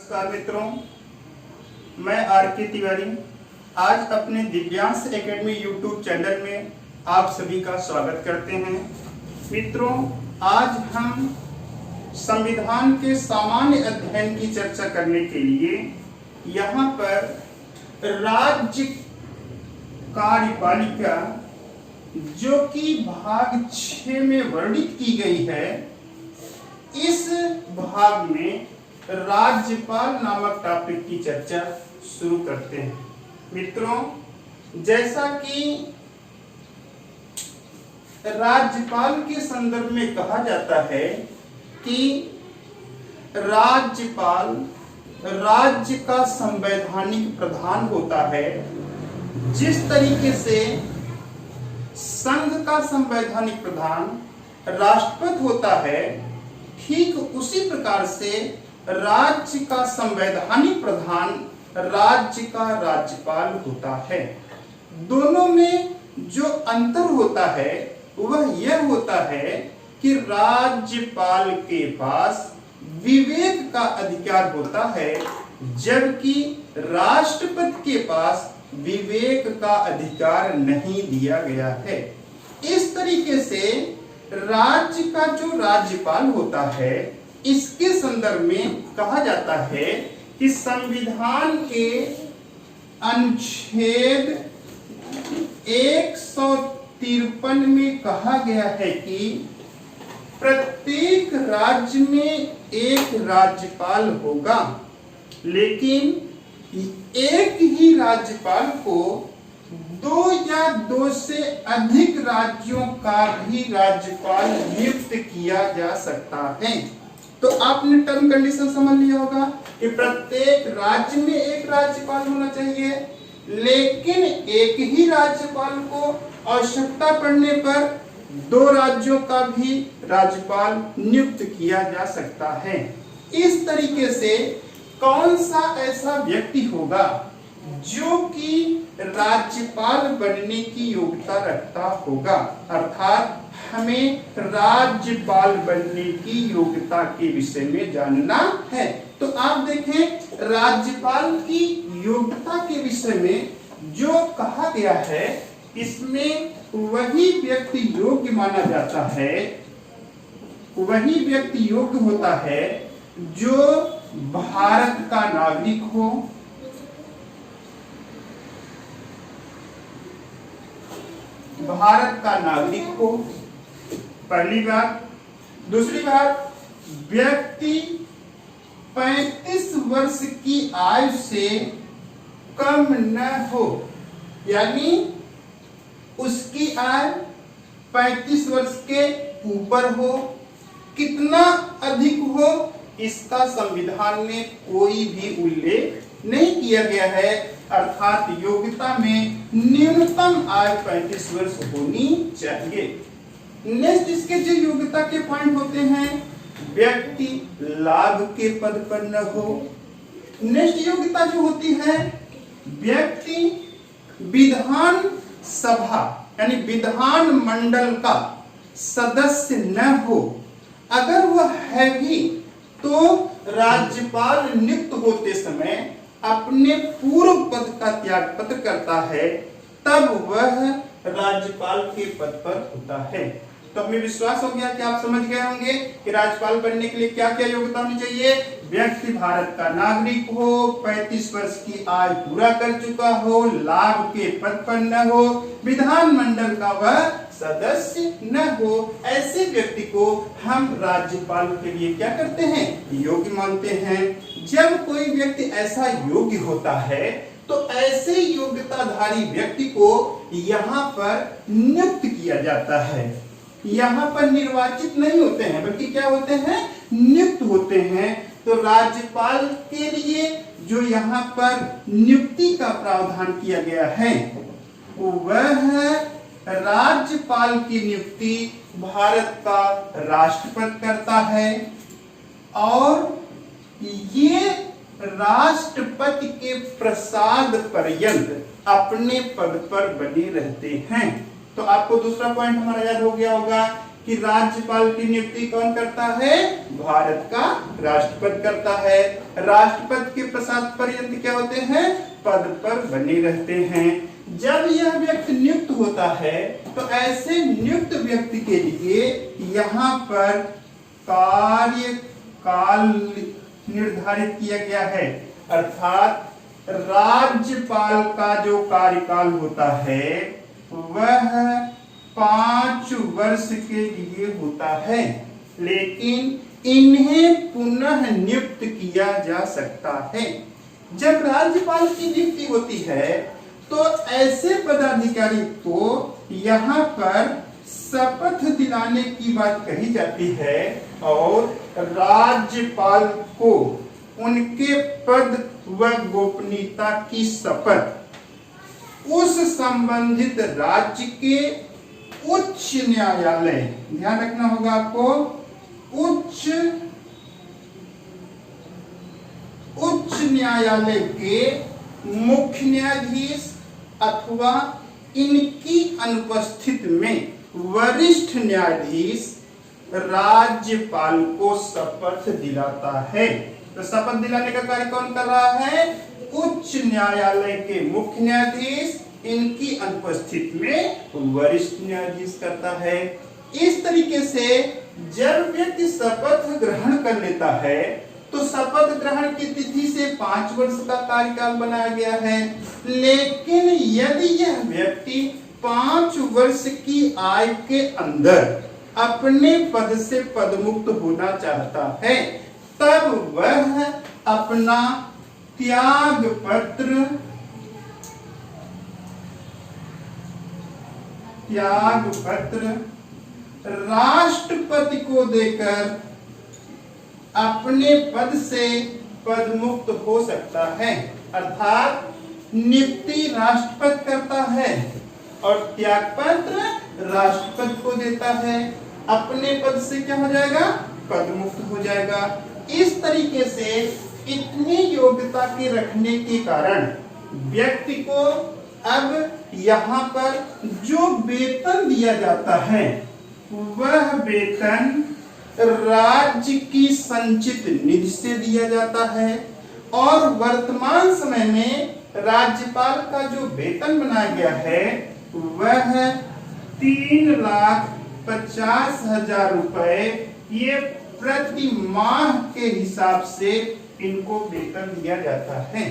नमस्कार मित्रों, मैं आर के तिवारी आज अपने दिव्यांश एकेडमी यूट्यूब चैनल में आप सभी का स्वागत करते हैं। मित्रों, आज हम संविधान के सामान्य अध्ययन की चर्चा करने के लिए यहाँ पर राज्य कार्यपालिका जो कि भाग 6 में वर्णित की गई है, इस भाग में राज्यपाल नामक टॉपिक की चर्चा शुरू करते हैं। मित्रों, जैसा कि राज्यपाल के संदर्भ में कहा जाता है कि राज्यपाल राज्य का संवैधानिक प्रधान होता है। जिस तरीके से संघ का संवैधानिक प्रधान राष्ट्रपति होता है, ठीक उसी प्रकार से राज्य का संवैधानिक प्रधान राज्य का राज्यपाल होता है। दोनों में जो अंतर होता है वह यह होता है कि राज्यपाल के पास विवेक का अधिकार होता है, जबकि राष्ट्रपति के पास विवेक का अधिकार नहीं दिया गया है। इस तरीके से राज्य का जो राज्यपाल होता है, इसके संदर्भ में कहा जाता है कि संविधान के अनुच्छेद 153 में कहा गया है कि प्रत्येक राज्य में एक राज्यपाल होगा, लेकिन एक ही राज्यपाल को 2 या 2 से अधिक राज्यों का भी राज्यपाल नियुक्त किया जा सकता है। तो आपने टर्म कंडीशन समझ लिया होगा कि प्रत्येक राज्य में एक राज्यपाल होना चाहिए, लेकिन एक ही राज्यपाल को आवश्यकता पड़ने पर 2 राज्यों का भी राज्यपाल नियुक्त किया जा सकता है। इस तरीके से कौन सा ऐसा व्यक्ति होगा जो कि राज्यपाल बनने की योग्यता रखता होगा, अर्थात हमें राज्यपाल बनने की योग्यता के विषय में जानना है। तो आप देखें, राज्यपाल की योग्यता के विषय में जो कहा गया है, इसमें वही व्यक्ति योग्य माना जाता है, वही व्यक्ति योग्य होता है जो भारत का नागरिक हो, भारत का नागरिक हो, पहली बात। दूसरी बात, व्यक्ति 35 वर्ष की आयु से कम न हो, यानी उसकी आयु 35 वर्ष के ऊपर हो। कितना अधिक हो, इसका संविधान में कोई भी उल्लेख नहीं किया गया है, अर्थात योग्यता में न्यूनतम आयु 35 वर्ष होनी चाहिए। नेक्स्ट इसके जो योग्यता के पॉइंट होते हैं, व्यक्ति लाभ के पद पर न हो। नेक्स्ट योग्यता जो होती है, व्यक्ति विधान सभा यानी विधान मंडल का सदस्य न हो। अगर वह है भी तो राज्यपाल नियुक्त होते समय अपने पूर्व पद का त्याग पत्र करता है, तब वह राज्यपाल के पद पर होता है। तो हमें विश्वास हो गया कि आप समझ गए होंगे कि राज्यपाल बनने के लिए क्या क्या योग्यता होनी चाहिए। व्यक्ति भारत का नागरिक हो, 35 वर्ष की आयु पूरा कर चुका हो, लाभ के पद पर न हो, विधानमंडल का वह सदस्य न हो। ऐसे व्यक्ति को हम राज्यपाल के लिए क्या करते हैं, योग्य मानते हैं। जब कोई व्यक्ति ऐसा योग्य होता है, तो ऐसे योग्यताधारी व्यक्ति को यहाँ पर नियुक्त किया जाता है। यहाँ पर निर्वाचित नहीं होते हैं, बल्कि क्या होते हैं, नियुक्त होते हैं। तो राज्यपाल के लिए जो यहाँ पर नियुक्ति का प्रावधान किया गया है, वह राज्यपाल की नियुक्ति भारत का राष्ट्रपति करता है, और ये राष्ट्रपति के प्रसाद पर्यंत अपने पद पर बने रहते हैं। तो आपको दूसरा पॉइंट हमारा याद हो गया होगा कि राज्यपाल की नियुक्ति कौन करता है? भारत का राष्ट्रपति करता है। राष्ट्रपति के प्रसाद पर्यंत क्या होते हैं? पद पर बने रहते हैं। जब यह व्यक्ति नियुक्त होता है तो ऐसे नियुक्त व्यक्ति के लिए यहाँ पर कार्यकाल निर्धारित किया गया है, अर्थात राज्यपाल का जो कार्यकाल होता है वह 5 वर्ष के लिए होता है, लेकिन इन्हें पुनः नियुक्त किया जा सकता है। जब राज्यपाल की नियुक्ति होती है तो ऐसे पदाधिकारी को यहाँ पर शपथ दिलाने की बात कही जाती है और राज्यपाल को उनके पद व गोपनीयता की शपथ उस संबंधित राज्य के उच्च न्यायालय, ध्यान रखना होगा आपको, उच्च न्यायालय के मुख्य न्यायाधीश अथवा इनकी अनुपस्थित में वरिष्ठ न्यायाधीश राज्यपाल को शपथ दिलाता है। तो शपथ दिलाने का कार्य कौन कर रहा है? उच्च न्यायालय के मुख्य न्यायाधीश, इनकी अनुपस्थित में वरिष्ठ न्यायाधीश करता है। इस तरीके से जब व्यक्ति शपथ ग्रहण कर लेता है तो शपथ ग्रहण की तिथि से 5 वर्ष का कार्यकाल बनाया गया है, लेकिन यदि यह व्यक्ति 5 वर्ष की आयु के अंदर अपने पद से पदमुक्त होना चाहता है तब वह अपना त्याग पत्र राष्ट्रपति को देकर अपने पद से पदमुक्त हो सकता है। अर्थात नियुक्ति राष्ट्रपति करता है और त्यागपत्र राष्ट्रपति को देता है, अपने पद से क्या हो जाएगा? पदमुक्त हो जाएगा। इस तरीके से इतनी योग्यता के रखने के कारण व्यक्ति को अब यहाँ पर जो वेतन दिया जाता है वह वेतन राज्य की संचित निधि से दिया जाता है और वर्तमान समय में राज्यपाल का जो वेतन बनाया गया है वह 3,50,000 रुपए ये प्रति माह के हिसाब से इनको वेतन दिया जाता है।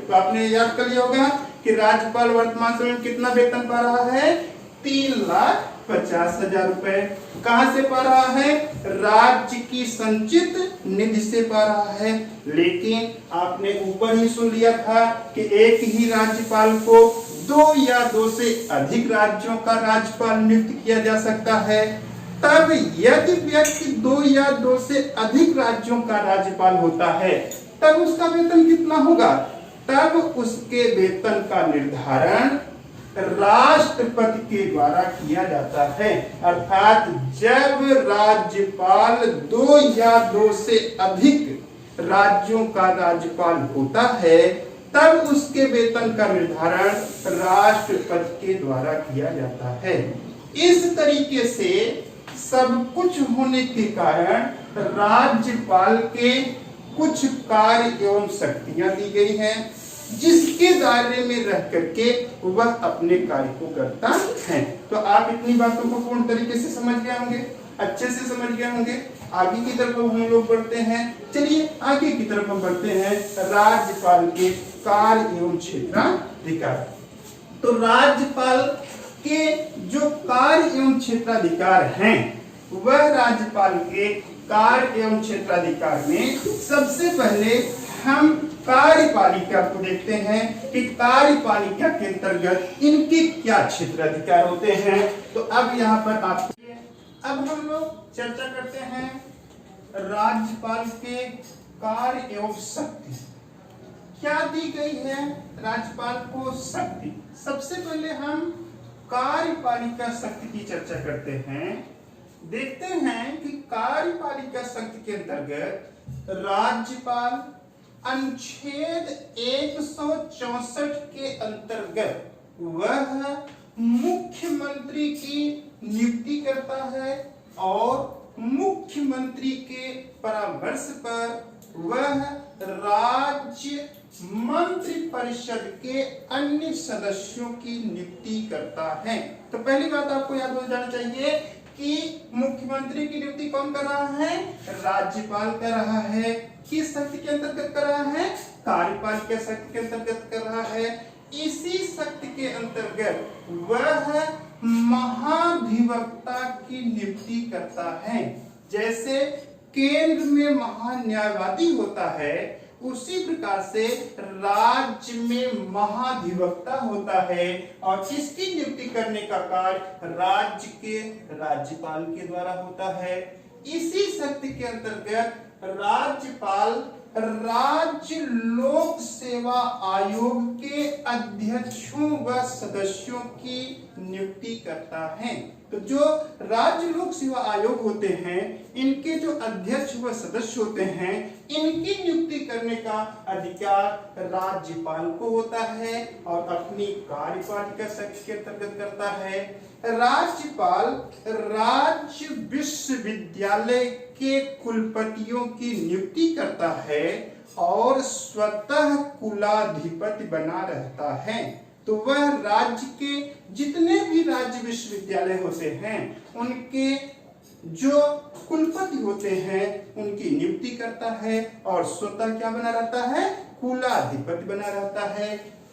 तो आपने याद कर लिया होगा कि राज्यपाल वर्तमान समय में कितना वेतन पा रहा है? 3,50,000 रुपए। कहां से पा रहा है? राज्य की संचित निधि से पा रहा है। लेकिन आपने ऊपर ही सुन लिया था कि एक ही राज्यपाल को 2 या 2 से अधिक राज्यों का राज्यपाल नियुक्त किया जा सकता है। तब यदि व्यक्ति 2 या 2 से अधिक राज्यों का राज्यपाल होता है तब उसका वेतन कितना होगा? तब उसके वेतन का निर्धारण राष्ट्रपति के द्वारा किया जाता है। अर्थात जब राज्यपाल 2 या 2 से अधिक राज्यों का राज्यपाल होता है तब उसके वेतन का निर्धारण राष्ट्रपति के द्वारा किया जाता है। इस तरीके से सब कुछ होने के कारण राज्यपाल के कुछ कार्य एवं शक्तियां दी गई हैं जिसके दायरे में रह करके वह अपने कार्य को करता है। तो आप इतनी बातों को पूर्ण तरीके से समझ गए होंगे, अच्छे से समझ गए होंगे। आगे की तरफ हम लोग बढ़ते हैं। चलिए आगे की तरफ हम बढ़ते हैं राज्यपाल के कार्य एवं क्षेत्राधिकार। तो राज्यपाल के जो कार्य एवं क्षेत्राधिकार हैं वह राज्यपाल के कार्य एवं क्षेत्राधिकार में सबसे पहले हम कार्यपालिका को देखते हैं कि कार्यपालिका के अंतर्गत इनके क्या क्षेत्राधिकार होते हैं। तो अब यहाँ पर अब हम लोग चर्चा करते हैं राज्यपाल के कार्य एवं शक्ति। क्या दी गई है राज्यपाल को शक्ति? सबसे पहले हम कार्यपालिका शक्ति की चर्चा करते हैं। देखते हैं कि कार्यपालिका शक्ति के अंतर्गत राज्यपाल अनुच्छेद 164 के अंतर्गत वह मुख्यमंत्री की नियुक्ति करता है और मुख्यमंत्री के परामर्श पर वह राज्य मंत्रिपरिषद के अन्य सदस्यों की नियुक्ति करता है। तो पहली बात आपको याद हो जाना चाहिए कि मुख्यमंत्री की नियुक्ति कौन कर रहा है? राज्यपाल कर रहा है। किस शक्ति के अंतर्गत कर रहा है? कार्यपाल के शक्ति के अंतर्गत कर रहा है। इसी शक्ति के अंतर्गत वह महाधिवक्ता की नियुक्ति करता है। जैसे केंद्र में महान्यायवादी होता है, उसी प्रकार से राज्य में महाधिवक्ता होता है और इसकी नियुक्ति करने का कार्य राज्य के राज्यपाल के द्वारा होता है। इसी शक्ति के अंतर्गत राज्यपाल राज्य लोक सेवा आयोग के अध्यक्षों व सदस्यों की नियुक्ति करता है। तो जो राज्य लोक सेवा आयोग होते हैं, इनके जो अध्यक्ष व सदस्य होते हैं, इनकी नियुक्ति करने का अधिकार राज्यपाल को होता है और अपनी कार्यपालिका शक्ति के अंतर्गत करता है। राज्यपाल राज्य विश्वविद्यालय के कुलपतियों की नियुक्ति करता है और स्वतः कुलाधिपति बना रहता है। तो वह राज्य के जितने भी राज्य विश्वविद्यालय होते हैं, उनके जो कुलपति होते हैं, उनकी नियुक्ति करता है और स्वतः क्या बना रहता है? कुलाधिपति बना रहता है।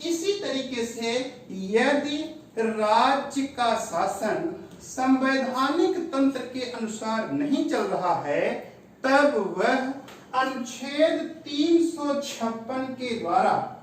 इसी तरीके से यदि राज्य का शासन संवैधानिक तंत्र के अनुसार नहीं चल रहा है, तब वह अनुच्छेद 356 के द्वारा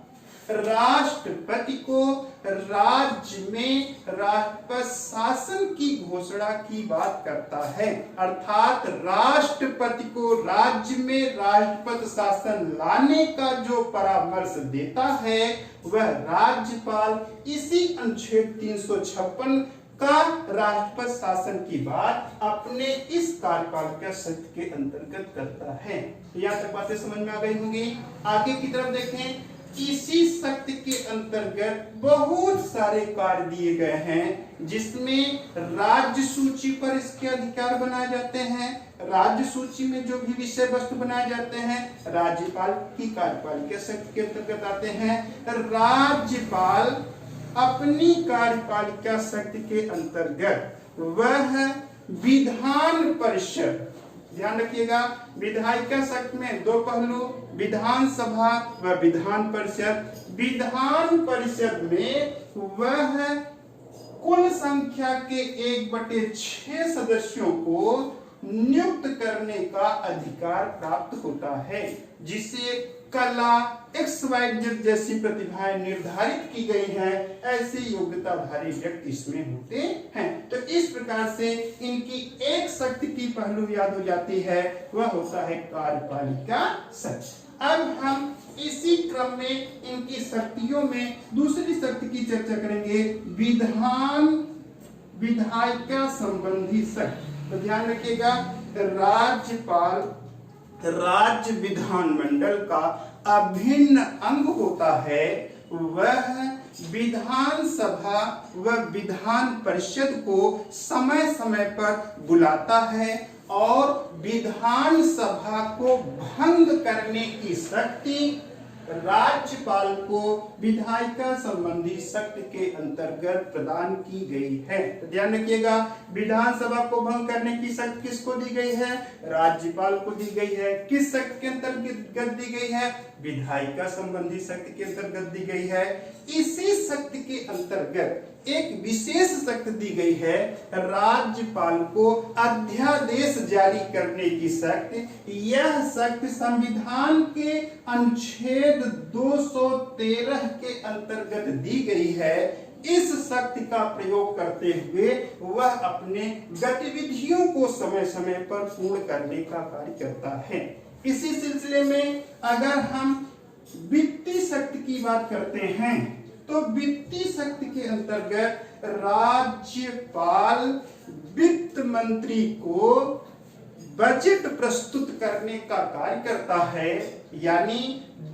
राष्ट्रपति को राज्य में राष्ट्रपति शासन की घोषणा की बात करता है। अर्थात राष्ट्रपति को राज्य में राष्ट्रपति शासन लाने का जो परामर्श देता है, वह राज्यपाल इसी अनुच्छेद 356 का राष्ट्रपति शासन की बात अपने इस कार्यपालिका शक्ति के अंतर्गत करता है। यहाँ तक बातें समझ में आ गई होंगी। आगे की तरफ देखें। इसी शक्ति के अंतर्गत बहुत सारे कार्य दिए गए हैं, जिसमें राज्य सूची पर इसके अधिकार बनाए जाते हैं। राज्य सूची में जो भी विषय वस्तु बनाए जाते हैं, राज्यपाल की कार्यपालिका शक्ति के अंतर्गत आते हैं। राज्यपाल अपनी कार्यपालिका शक्ति के अंतर्गत वह विधान परिषद, ध्यान रखिएगा, विधायिका शक्ति में दो पहलू, विधानसभा व विधान परिषद। विधान परिषद में वह कुल संख्या के 1/6 सदस्यों को नियुक्त करने का अधिकार प्राप्त होता है, जिसे कला XYZ जैसी प्रतिभाएं निर्धारित की गई हैं, ऐसे योग्यताधारी व्यक्ति इसमें होते हैं। तो इस प्रकार से इनकी एक शक्ति की पहलू याद हो जाती है, वह होता है कार्यपालिका शक्ति। अब हम इसी क्रम में इनकी शक्तियों में दूसरी शक्ति की चर्चा करेंगे, विधायिका संबंधी शक्ति। तो ध्यान रखिएगा, राज्यपाल राज्य विधानमंडल का अभिन्न अंग होता है। वह विधानसभा व विधान परिषद को समय समय पर बुलाता है और विधानसभा को भंग करने की शक्ति राज्यपाल को विधायिका संबंधी शक्ति के अंतर्गत प्रदान की गई है। तो ध्यान रखिएगा, विधानसभा को भंग करने की शक्ति किसको दी गई है? राज्यपाल को दी गई है। किस शक्ति के अंतर्गत दी गई है? विधायिका संबंधी शक्ति के अंतर्गत दी गई है। इसी शक्ति के अंतर्गत एक विशेष शक्ति दी गई है, राज्यपाल को अध्यादेश जारी करने की शक्ति। यह शक्ति संविधान के अनुच्छेद 213 के अंतर्गत दी गई है। इस शक्ति का प्रयोग करते हुए वह अपने गतिविधियों को समय समय पर पूर्ण करने का कार्य करता है। इसी सिलसिले में अगर हम वित्तीय शक्ति की बात करते हैं, तो वित्तीय शक्ति के अंतर्गत राज्यपाल वित्त मंत्री को बजट प्रस्तुत करने का कार्य करता है। यानी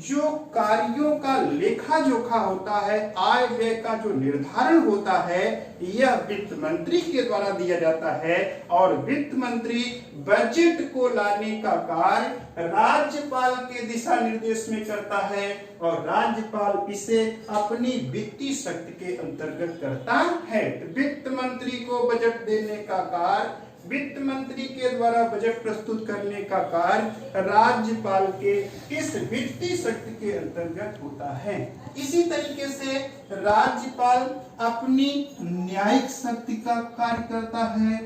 जो कार्यों का लेखा जोखा होता है, आय व्यय का जो निर्धारण होता है, यह वित्त मंत्री के द्वारा दिया जाता है और वित्त मंत्री बजट को लाने का कार्य राज्यपाल के दिशा निर्देश में करता है और राज्यपाल इसे अपनी वित्तीय शक्ति के अंतर्गत करता है। वित्त मंत्री को बजट देने का कार्य, वित्त मंत्री के द्वारा बजट प्रस्तुत करने का कार्य राज्यपाल के इस वित्तीय शक्ति के अंतर्गत होता है। इसी तरीके से राज्यपाल अपनी न्यायिक शक्ति का कार्य करता है।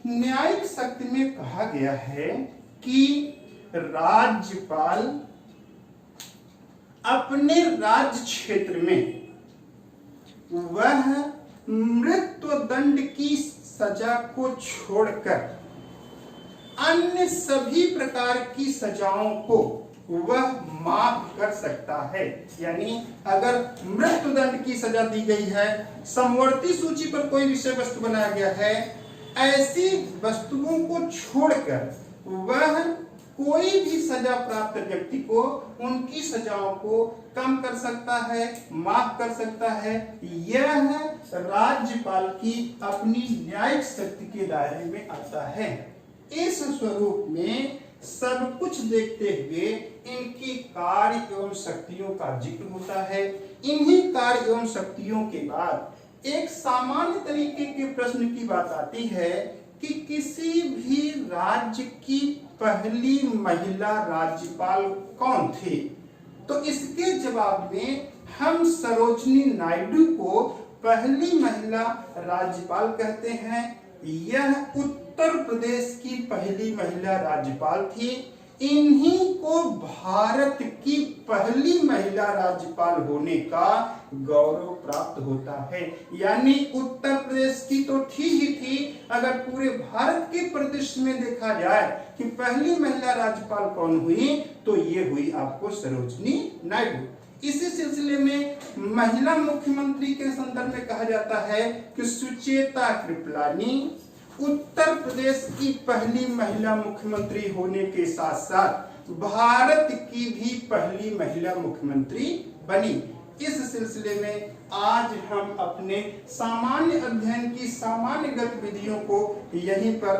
न्यायिक शक्ति में कहा गया है कि राज्यपाल अपने राज्य क्षेत्र में वह मृत्युदंड की सजा को छोड़कर अन्य सभी प्रकार की सजाओं को वह माफ कर सकता है। यानी अगर मृत्युदंड की सजा दी गई है, समवर्ती सूची पर कोई विषय वस्तु बनाया गया है, ऐसी वस्तुओं को छोड़कर वह कोई भी सजा प्राप्त व्यक्ति को उनकी सजाओं को कम कर सकता है, माफ कर सकता है। यह राज्यपाल की अपनी न्यायिक शक्ति के दायरे में आता है। इस स्वरूप में सब कुछ देखते हुए इनकी कार्य एवं शक्तियों का जिक्र होता है। इन्हीं कार्य एवं शक्तियों के बाद एक सामान्य तरीके के प्रश्न की बात आती है कि किसी भी राज्य की पहली महिला राज्यपाल कौन थी? तो इसके जवाब में हम सरोजिनी नायडू को पहली महिला राज्यपाल कहते हैं। यह उत्तर प्रदेश की पहली महिला राज्यपाल थी। इन्हीं को भारत की पहली महिला राज्यपाल होने का गौरव प्राप्त होता है। यानी उत्तर प्रदेश की तो थी ही थी, अगर पूरे भारत के परिदृश्य में देखा जाए कि पहली महिला राज्यपाल कौन हुई, तो ये हुई आपको सरोजिनी नायडू। इसी सिलसिले में महिला मुख्यमंत्री के संदर्भ में कहा जाता है कि सुचेता कृपलानी उत्तर प्रदेश की पहली महिला मुख्यमंत्री होने के साथ साथ भारत की भी पहली महिला मुख्यमंत्री बनी। इस सिलसिले में आज हम अपने सामान्य अध्ययन की सामान्य गतिविधियों को यहीं पर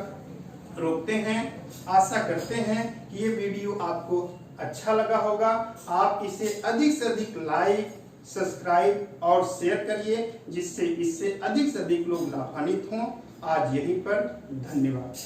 रोकते हैं। आशा करते हैं कि ये वीडियो आपको अच्छा लगा होगा। आप इसे अधिक से अधिक लाइक, सब्सक्राइब और शेयर करिए, जिससे इससे अधिक से अधिक लोग लाभान्वित हों। आज यहीं पर धन्यवाद।